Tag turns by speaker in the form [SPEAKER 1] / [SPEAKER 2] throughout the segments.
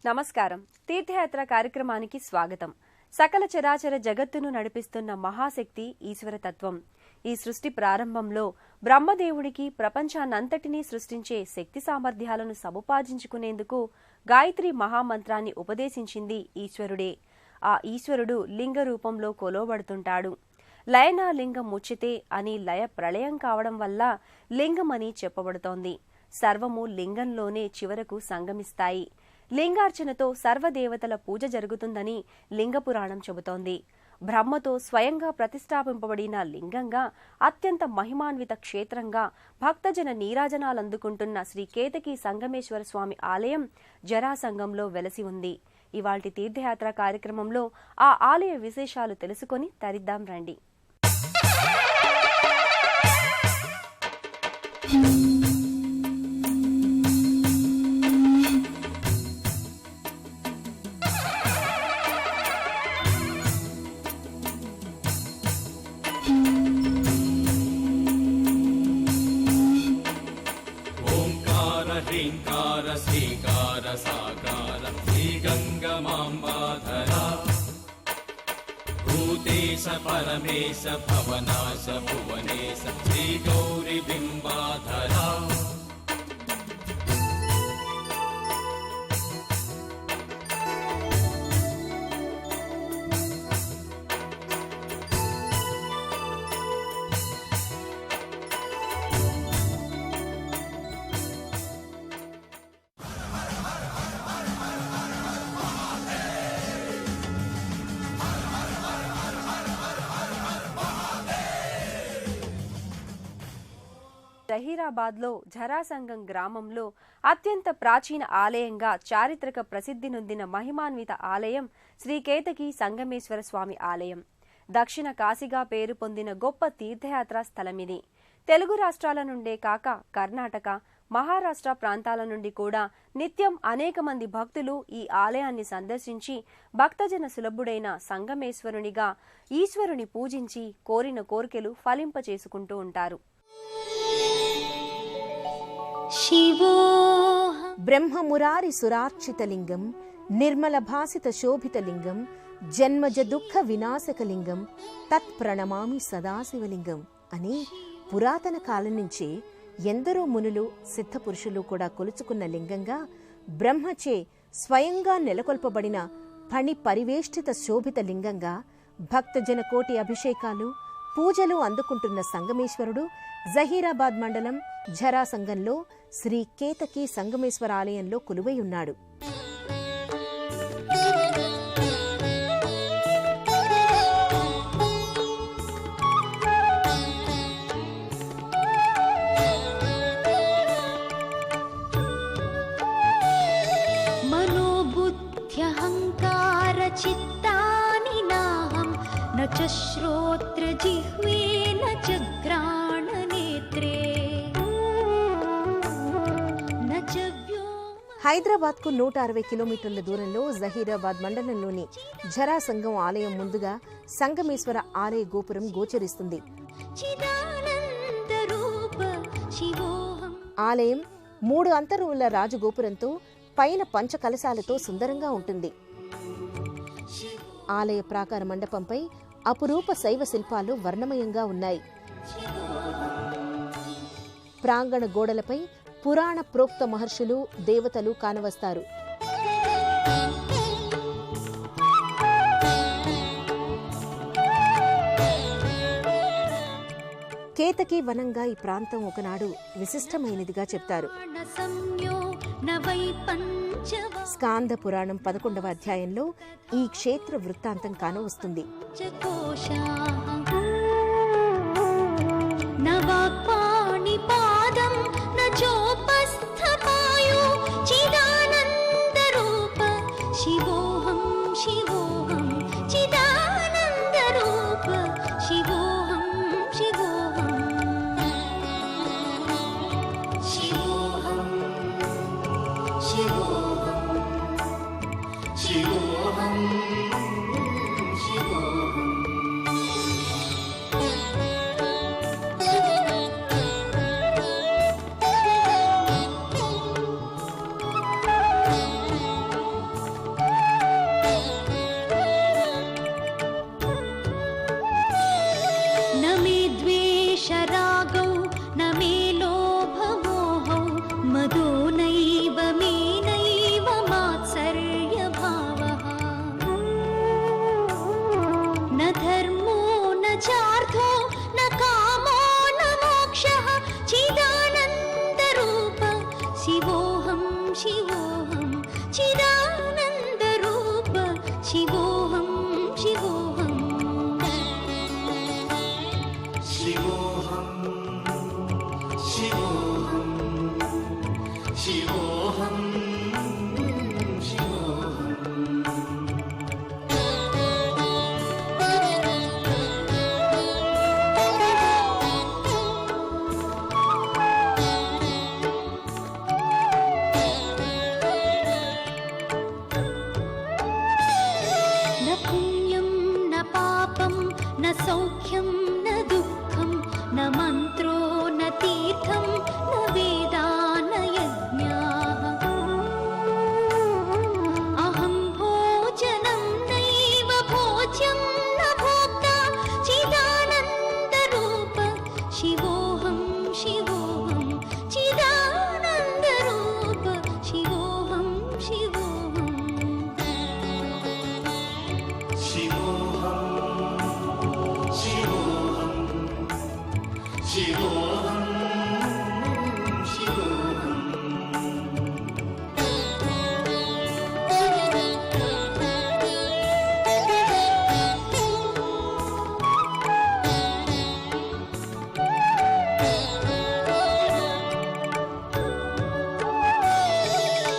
[SPEAKER 1] నమస్కారం. తీర్థయాత్ర కార్యక్రమానికి స్వాగతం. సకల చరాచర జగత్తును నడిపిస్తున్న మహాశక్తి ఈశ్వరతత్వం. ఈ సృష్టి ప్రారంభంలో బ్రహ్మదేవుడికి ప్రపంచాన్నంతటినీ సృష్టించే శక్తి సామర్థ్యాలను సముపార్జించుకునేందుకు గాయత్రి మహామంత్రాన్ని ఉపదేశించింది ఈశ్వరుడే. ఆ ఈశ్వరుడు లింగ రూపంలో కొలువబడుతుంటాడు. లయనా లింగం ముచ్చితే అని లయ ప్రళయం కావడం వల్ల లింగమని చెప్పబడుతోంది. సర్వము లింగంలోనే చివరకు సంగమిస్తాయి. లింగార్చనతో సర్వదేవతల పూజ జరుగుతుందని లింగపురాణం చెబుతోంది. బ్రహ్మతో స్వయంగా ప్రతిష్టాపింపబడిన లింగంగా, అత్యంత మహిమాన్విత క్షేత్రంగా భక్తజన నీరాజనాలందుకుంటున్న శ్రీ కేతకి సంగమేశ్వర స్వామి ఆలయం జరాసంగంలో వెలసి ఉంది. ఇవాల్టి తీర్థయాత్ర కార్యక్రమంలో ఆ ఆలయ విశేషాలు తెలుసుకొని తరిద్దాం రండి.
[SPEAKER 2] శ్రీకార సాకార శ్రీగంగమాంబాధరా భూతేశ పరమేశ భవనాశ భువనేశ శ్రీగౌరి బింబాధరా
[SPEAKER 1] జహీరాబాద్లో జరాసంగం గ్రామంలో అత్యంత ప్రాచీన ఆలయంగా చారిత్రక ప్రసిద్ధి నొందిన మహిమాన్విత ఆలయం శ్రీ కేతకి సంగమేశ్వర స్వామి ఆలయం. దక్షిణ కాశీగా పేరు పొందిన గొప్ప తీర్థయాత్రా స్థలమిది. తెలుగు రాష్ట్రాల నుండే కాక కర్ణాటక, మహారాష్ట్ర ప్రాంతాల నుండి కూడా నిత్యం అనేక మంది భక్తులు ఈ ఆలయాన్ని సందర్శించి భక్తజన సులభుడైన సంగమేశ్వరునిగా ఈశ్వరుని పూజించి కోరిన కోరికలు ఫలింపచేసుకుంటూ ఉంటారు.
[SPEAKER 3] బ్రహ్మమురారి సురార్చితలింగం, నిర్మల భాసిత శోభితలింగం, జన్మజ దుఃఖ వినాశకలింగం, తత్ప్రణమామి సదాశివలింగం అని పురాతన కాలం నుంచే ఎందరో మునులు సిద్ధపురుషులు కూడా కొలుచుకున్న లింగంగా, బ్రహ్మచే స్వయంగా నెలకొల్పబడిన ఫణి పరివేష్టిత శోభిత లింగంగా భక్తజన కోటి అభిషేకాలు పూజలు అందుకుంటున్న సంగమేశ్వరుడు జహీరాబాద్ మండలం జరాసంగంలో శ్రీ కేతకి సంగమేశ్వర ఆలయంలో కొలువై ఉన్నాడు.
[SPEAKER 4] మనోబుద్ధ్యహంకార చిత్తాని నాహం న చ శ్రోత్ర జిహ్వే న చ ఘ్రాణ నేత్రే.
[SPEAKER 3] హైదరాబాద్కు 160 కిలోమీటర్ల దూరంలో జహీరాబాద్ మండలంలోని జరాసంగం ఆలయం ముందుగా సంగమేశ్వర ఆలయ గోపురం గోచరిస్తుంది. ఆలయం 3 అంతరుల రాజగోపురంతో పైన పంచకలశాలతో సుందరంగా ఉంటుంది. ఆలయ ప్రాకార మండపంపై అపురూప శైవ శిల్పాలు వర్ణమయంగా ఉన్నాయి. ప్రాంగణ గోడలపై పురాణ ప్రోక్త మహర్షులు, దేవతలు కానవస్తారు. కేతకి వనంగా ఈ ప్రాంతం ఒకనాడు విశిష్టమైనదిగా చెప్తారు. స్కాంద పురాణం 11వ అధ్యాయంలో ఈ క్షేత్ర వృత్తాంతం కానవస్తుంది.
[SPEAKER 4] न सौख्यं न दुःखं न मन्त्रो न तीर्थं न वेदा न यज्ञाः अहं भोजनं नैव भोज्यं न भोक्ता चिदानन्दरूप शिवोऽहं शिवोऽहं चिदानन्दरूप शिवोऽहं शिवोऽहम्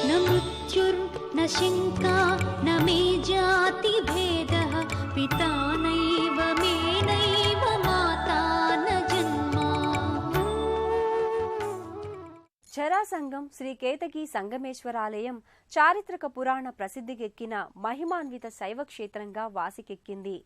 [SPEAKER 4] न मृत्युर्न शङ्का न मे जातिभेदः पिता नैव मे नैव माता न जन्मा
[SPEAKER 1] జరాసంగం శ్రీ కేతకి సంగమేశ్వరాలయం చారిత్రక పురాణ ప్రసిద్ధికెక్కిన మహిమాన్విత శైవ క్షేత్రంగా వాసికెక్కింది.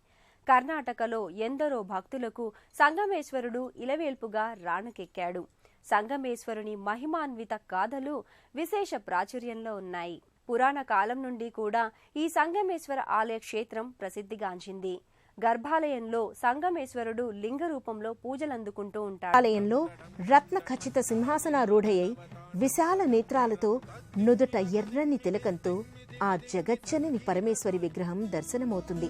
[SPEAKER 1] కర్ణాటకలో ఎందరో భక్తులకు సంగమేశ్వరుడు ఇలవేల్పుగా రాణకెక్కాడు. సంగమేశ్వరుని మహిమాన్విత గాథలు విశేష ప్రాచుర్యంలో ఉన్నాయి. పురాణ కాలం నుండి కూడా ఈ సంగమేశ్వర ఆలయ క్షేత్రం ప్రసిద్ధిగాంచింది. గర్భాలయంలో సంగమేశ్వరుడు లింగ రూపంలో పూజలందుకుంటూ ఉంటాడు.
[SPEAKER 3] ఆలయంలో రత్న ఖచ్చిత సింహాసనారూఢయై విశాల నేత్రాలతో నుదుట ఎర్రని తిలకంతో ఆ జగజ్జనని పరమేశ్వరి విగ్రహం దర్శనమవుతుంది.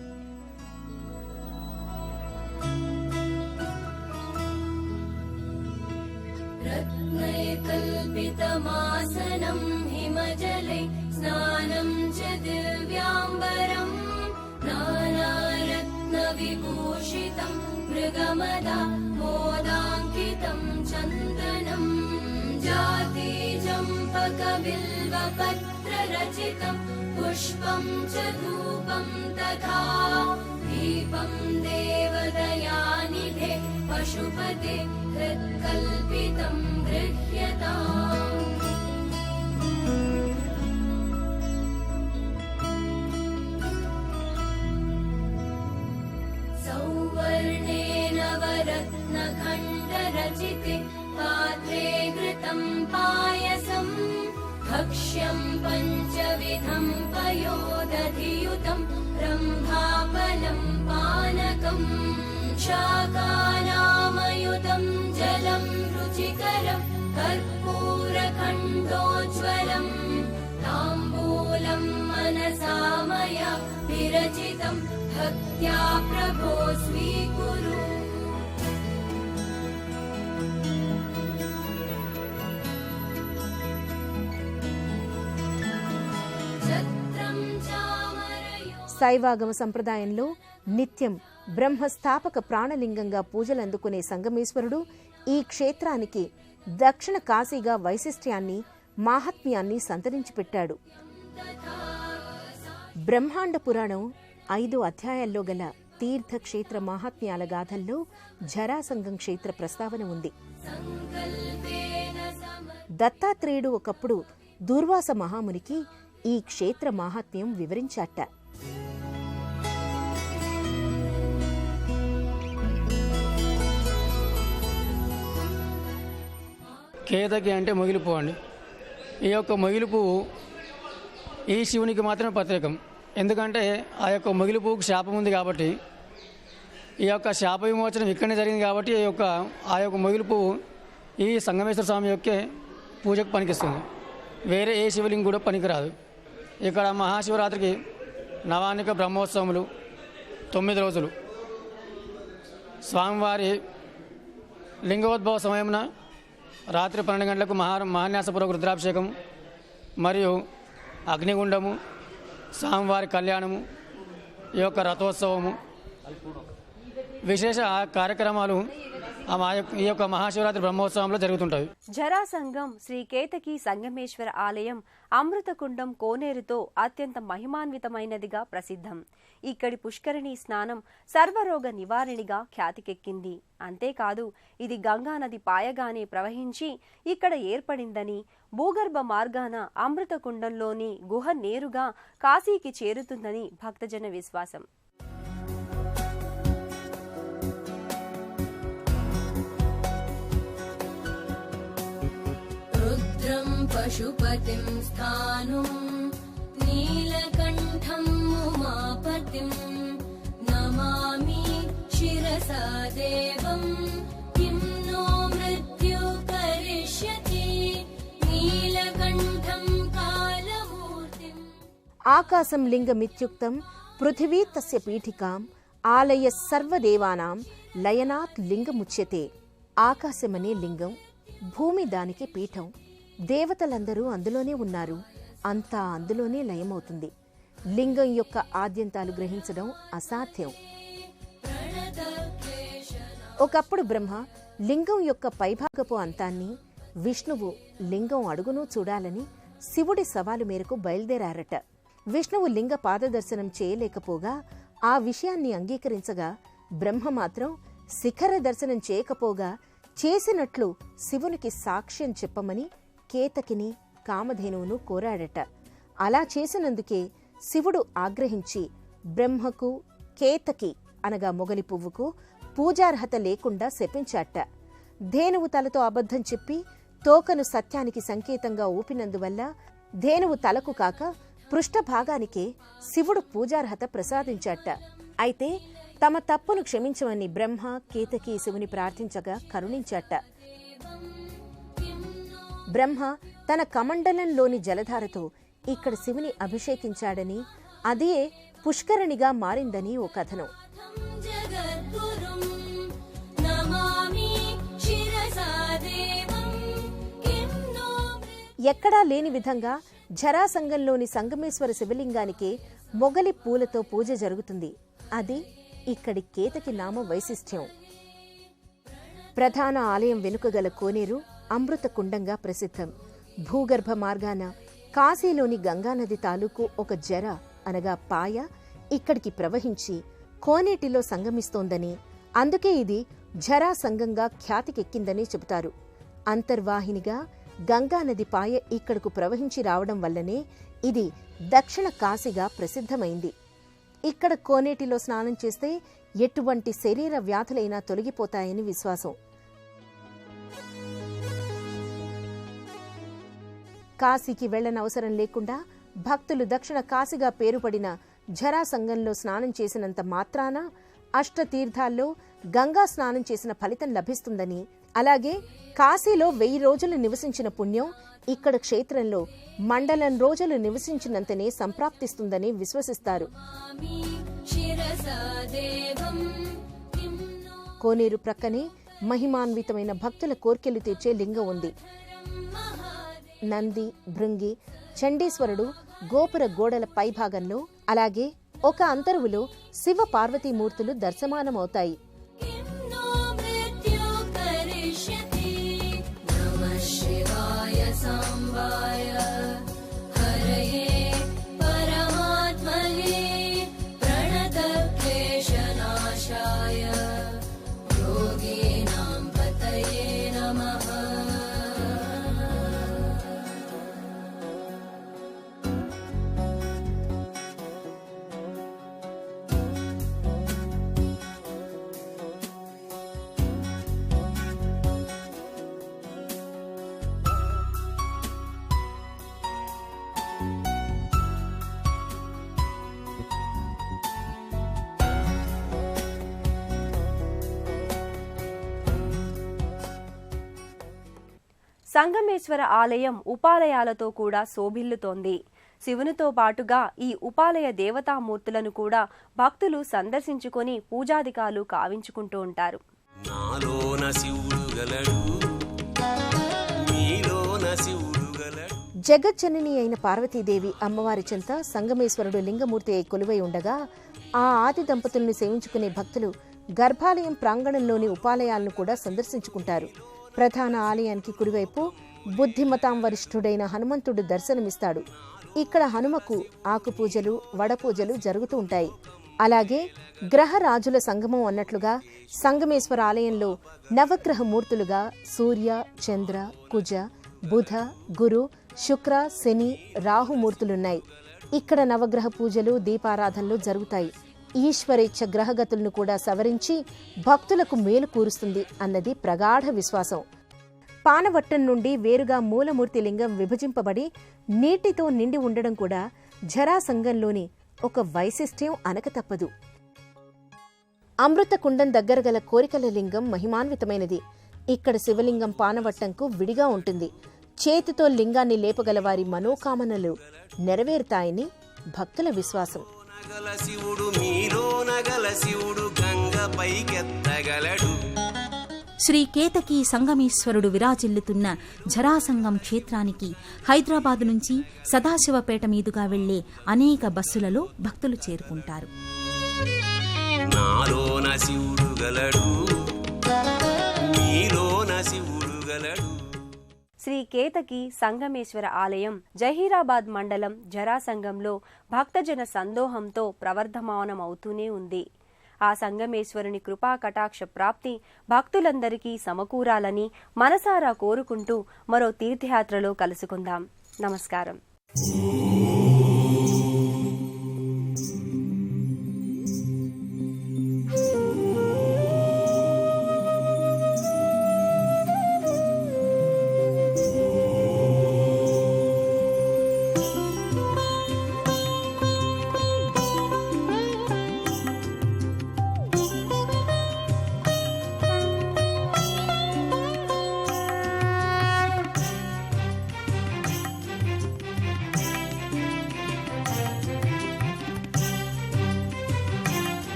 [SPEAKER 5] रत्नैकल्पितमासनं हिमजले स्नानं च दिव्याम्बरं नानारत्नविभूषितं मृगमदा मोदाङ्कितं चन्दनं जातिचम्पकबिल्वपत्ररचितं पुष्पं च धूपं तथा दीपं देवदयानिधे पशुपते हृत्कल्पितं गृह्यताम् सौवर्णेन वरत्नखण्डरचिते पात्रे घृतं पायसं भक्ष्यं पञ्चविधं पयोदधियुतं रम्भाफलं पानकं शाकानामयुतं जलं रुचिकरं कर्पूरखण्डोज्ज्वलं ताम्बूलं मनसा मया विरचितं भक्त्या प्रभो स्वीकुरु
[SPEAKER 3] శైవాగమ సంప్రదాయంలో నిత్యం బ్రహ్మస్థాపక ప్రాణలింగంగా పూజలందుకునే సంగమేశ్వరుడు ఈ క్షేత్రానికి దక్షిణ కాశీగా వైశిష్ట్యాన్ని మాహాత్మ్యాన్ని సంతరించి పెట్టాడు. బ్రహ్మాండ పురాణం 5 అధ్యాయాల్లో గల తీర్థక్షేత్ర మాహాత్మ్యాల గాథల్లో జరాసంగం క్షేత్ర ప్రస్తావన ఉంది. దత్తాత్రేయుడు ఒకప్పుడు దూర్వాస మహామునికి ఈ క్షేత్ర మాహాత్మ్యం వివరించాట.
[SPEAKER 6] కేతకి అంటే మొగిలి పువ్వు అండి. ఈ యొక్క మొగిలి పువ్వు ఈ శివునికి మాత్రమే ప్రత్యేకం. ఎందుకంటే ఆ యొక్క మొగిలి పువ్వుకు శాపం ఉంది కాబట్టి ఈ యొక్క శాప విమోచనం ఇక్కడనే జరిగింది కాబట్టి ఆ యొక్క మొగిలి పువ్వు ఈ సంగమేశ్వర స్వామి యొక్క పూజకు పనికిస్తుంది. వేరే ఏ శివలింగం కూడా పనికిరాదు. ఇక్కడ మహాశివరాత్రికి నవానిక బ్రహ్మోత్సవములు 9 రోజులు స్వామివారి లింగోద్భవ సమయమున రాత్రి 12 గంటలకు మహాన్యాసపూర్వక రుద్రాభిషేకం మరియు అగ్నిగుండము, స్వామివారి కళ్యాణము, ఈ యొక్క రథోత్సవము, విశేష కార్యక్రమాలు ఈ యొక్క మహాశివరాత్రి బ్రహ్మోత్సవంలో జరుగుతుంటాయి.
[SPEAKER 1] జరాసంగం శ్రీ కేతకి సంగమేశ్వర ఆలయం అమృతకుండం కోనేరుతో అత్యంత మహిమాన్వితమైనదిగా ప్రసిద్ధం. ఇక్కడి పుష్కరిణి స్నానం సర్వరోగ నివారణిగా ఖ్యాతికెక్కింది. అంతేకాదు ఇది గంగానది పాయగానే ప్రవహించి ఇక్కడ ఏర్పడిందని, భూగర్భ మార్గాన అమృతకుండంలోని గుహ నేరుగా కాశీకి చేరుతుందని భక్తజన విశ్వాసం.
[SPEAKER 5] पशुपतिं स्थाणुं नीलकण्ठं उमापतिं नमामि शिरसा देवं किं नो मृत्यु करिष्यति नीलकण्ठं कालमूर्तिम्
[SPEAKER 3] ఆకాశం లింగమిత్యుక్తం పృథివీ తస్య పీఠికాం ఆలయ సర్వదేవానాం లయనాత్ లింగముచ్యతే. ఆకాశమనే లింగం, భూమి దానికి పీఠం, దేవతలందరూ అందులోనే ఉన్నారు, అంతా అందులోనే లయమవుతుంది. లింగం యొక్క ఆద్యంతాలు గ్రహించడం అసాధ్యం. ఒకప్పుడు బ్రహ్మ లింగం యొక్క పైభాగపు అంతాన్ని, విష్ణువు లింగం అడుగును చూడాలని శివుడి సవాలు మేరకు బయలుదేరారట. విష్ణువు లింగ పాదదర్శనం చేయలేకపోగా ఆ విషయాన్ని అంగీకరించగా బ్రహ్మ మాత్రం శిఖర దర్శనం చేయకపోగా చేసినట్లు శివునికి సాక్ష్యం చెప్పమని కేతకిని కామధేనువును కోరాడట. అలా చేసినందుకే శివుడు ఆగ్రహించి బ్రహ్మకు కేతకి అనగా మొగలి పువ్వుకు పూజార్హత లేకుండా శపించాట. ధేనువు తలతో అబద్ధం చెప్పి తోకను సత్యానికి సంకేతంగా ఊపినందువల్ల ధేనువు తలకు కాక పృష్ఠభాగానికే శివుడు పూజార్హత ప్రసాదించాట. అయితే తమ తప్పును క్షమించమని బ్రహ్మ కేతకి శివుని ప్రార్థించగా కరుణించాట. బ్రహ్మ తన కమండలంలోని జలధారతో ఇక్కడ శివుని అభిషేకించాడని, అదే పుష్కరిణిగా మారిందని ఓ కథనం.
[SPEAKER 5] జగద్గురుం నమామి శిరసా దేవం కిం నో
[SPEAKER 3] ఎక్కడా లేని విధంగా జరాసంగంలోని సంగమేశ్వర శివలింగానికే మొగలి పూలతో పూజ జరుగుతుంది. అది ఇక్కడి కేతకి నామ వైశిష్ట్యం. ప్రధాన ఆలయం వెనుక గల కోనేరు అమృత కుండంగా ప్రసిద్ధం. భూగర్భ మార్గాన కాశీలోని గంగానది తాలూకు ఒక జర అనగా పాయ ఇక్కడికి ప్రవహించి కోనేటిలో సంగమిస్తోందని, అందుకే ఇది జరాసంగంగా ఖ్యాతికెక్కిందని చెబుతారు. అంతర్వాహినిగా గంగానది పాయ ఇక్కడకు ప్రవహించి రావడం వల్లనే ఇది దక్షిణ కాశీగా ప్రసిద్ధమైంది. ఇక్కడ కోనేటిలో స్నానం చేస్తే ఎటువంటి శరీర వ్యాధులైనా తొలగిపోతాయని విశ్వాసం. కాశీకి వెళ్లనవసరం లేకుండా భక్తులు దక్షిణ కాశీగా పేరుపడిన జరాసంగంలో స్నానం చేసినంత మాత్రాన అష్టతీర్థాల్లో గంగా స్నానం చేసిన ఫలితం లభిస్తుందని, అలాగే కాశీలో 1000 రోజులు నివసించిన పుణ్యం ఇక్కడ క్షేత్రంలో మండలం రోజులు నివసించినంతనే సంప్రాప్తిస్తుందని విశ్వసిస్తారు. కోనేరు ప్రక్కనే మహిమాన్వితమైన భక్తుల కోర్కెలు తీర్చే లింగం ఉంది. నంది, భృంగి, చండీశ్వరుడు గోపుర గోడల పైభాగంలో, అలాగే ఒక అంతరువులో శివ పార్వతీమూర్తులు దర్శమానమవుతాయి.
[SPEAKER 5] सांबाय हरये परमात्मने प्रणतक्लेशनाशाय योगीनां पतये नमः.
[SPEAKER 1] సంగమేశ్వర ఆలయం ఉపాలయాలతో కూడా శోభిల్లుతోంది. శివునితో పాటుగా ఈ ఉపాలయ దేవతామూర్తులను కూడా భక్తులు సందర్శించుకొని పూజాధికాలు కావించుకుంటూ ఉంటారు.
[SPEAKER 3] జగజ్జనని అయిన పార్వతీదేవి అమ్మవారి చెంత సంగమేశ్వరుడు లింగమూర్తి అయి కొలువై ఉండగా ఆ ఆది దంపతులను సేవించుకునే భక్తులు గర్భాలయం ప్రాంగణంలోని ఉపాలయాలను కూడా సందర్శించుకుంటారు. ప్రధాన ఆలయానికి కుడివైపు బుద్ధిమతాం వరిష్ఠుడైన హనుమంతుడు దర్శనమిస్తాడు. ఇక్కడ హనుమకు ఆకుపూజలు, వడపూజలు జరుగుతూ ఉంటాయి. అలాగే గ్రహరాజుల సంగమం అన్నట్లుగా సంగమేశ్వర ఆలయంలో నవగ్రహ మూర్తులుగా సూర్య, చంద్ర, కుజ, బుధ, గురు, శుక్ర, శని, రాహుమూర్తులున్నాయి. ఇక్కడ నవగ్రహ పూజలు, దీపారాధనలు జరుగుతాయి. ఈశ్వరేచ్ఛ గ్రహగతులను కూడా సవరించి భక్తులకు మేలు కూరుస్తుంది అన్నది ప్రగాఢ విశ్వాసం. పానవట్టం నుండి వేరుగా మూలమూర్తి లింగం విభజింపబడి నీటితో నిండి ఉండడం కూడా జరాసంగంలోని ఒక వైశిష్ట్యం అనక తప్పదు. అమృతకుండం దగ్గర గల కోరికల లింగం మహిమాన్వితమైనది. ఇక్కడ శివలింగం పానవట్టంకు విడిగా ఉంటుంది. చేతితో లింగాన్ని లేపగలవారి మనోకామనలు నెరవేరుతాయని భక్తుల విశ్వాసం.
[SPEAKER 7] శ్రీ కేతకీ సంగమేశ్వరుడు విరాజిల్లుతున్న జరాసంగం క్షేత్రానికి హైదరాబాద్ నుంచి సదాశివపేట మీదుగా వెళ్లే అనేక బస్సులలో భక్తులు చేరుకుంటారు.
[SPEAKER 1] శ్రీ కేతకి సంగమేశ్వర ఆలయం జహీరాబాద్ మండలం జరాసంగంలో భక్తజన సందోహంతో ప్రవర్ధమానమవుతూనే ఉంది. ఆ సంగమేశ్వరుని కృపా కటాక్ష ప్రాప్తి భక్తులందరికీ సమకూరాలని మనసారా కోరుకుంటూ మరో తీర్థయాత్రలో కలుసుకుందాం. నమస్కారం.